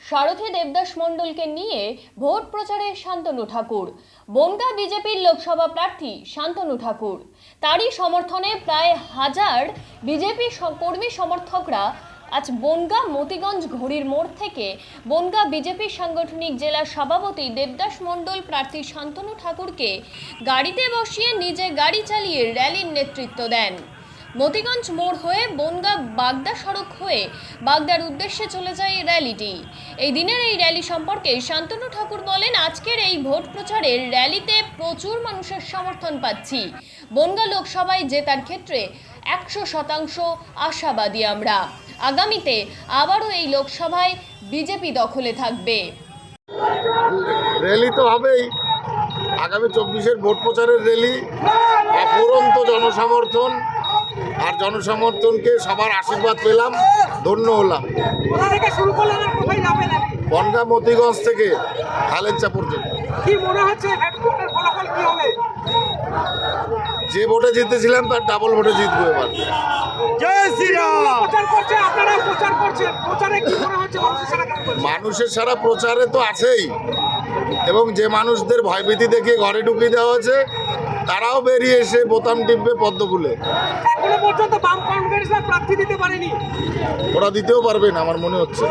সারথী দেবদাস মণ্ডলকে নিয়ে ভোট প্রচারে শান্তনু ঠাকুর। বনগাঁ বিজেপির লোকসভা প্রার্থী শান্তনু ঠাকুর, তারই সমর্থনে প্রায় 1000 বিজেপি কর্মী সমর্থকরা আজ বনগাঁ মতিগঞ্জ ঘড়ির মোড় থেকে বনগাঁ বিজেপি সাংগঠনিক জেলা সভাপতি দেবদাস মণ্ডল প্রার্থী শান্তনু ঠাকুরকে গাড়িতে বসিয়ে নিজে গাড়ি চালিয়ে র্যালির নেতৃত্ব দেন। মতিগঞ্জ মোড় হয়ে বনগাঁ বাগদা সড়ক হয়ে বাগদার উদ্দেশ্যে চলে যায় র্যালিটি। এই দিনের এই র্যালি সম্পর্কে শান্তনু ঠাকুর বলেন, আজকের এই ভোট প্রচারের র্যালিতে প্রচুর মানুষের সমর্থন পাচ্ছি। বনগাঁ লোকসভায় জেতার ক্ষেত্রে 100% আশাবাদী আমরা। আগামীতে আবারও এই লোকসভায় বিজেপি দখলে থাকবে। র্যালি তো হবেই, আগামী 24-এর ভোট প্রচারের র্যালি, অফুরন্ত জনসমর্থন, আর জনসমর্থনকে সবার আশীর্বাদ পেলাম, ধন্য হলাম। বনগাঁ মতিগঞ্জ থেকে হালেঞ্চা পর্যন্ত। কি মনে হচ্ছে ভোটের ফলাফল কি হবে? যে ভোটে জিতেছিলাম তার ডাবল ভোটে জিতবো এবার। জয় শ্রীরাম। প্রচার করছে, আপনারা প্রচার করছেন, প্রচারে কি মনে হচ্ছে মানুষের সারা কেমন করছে? মানুষের সারা প্রচারে তো আছেই, এবং যে মানুষদের ভয়ভীতি দেখে ঘরে ঢুকিয়ে দেওয়া হয়েছে তারাও বেরিয়ে এসে বোতাম টিপবে পদ্ম ফুলে। এখনো পর্যন্ত বাম কংগ্রেসরা প্রার্থী দিতে পারেনি। ওরা দিতেও পারবে না আমার মনে হচ্ছে।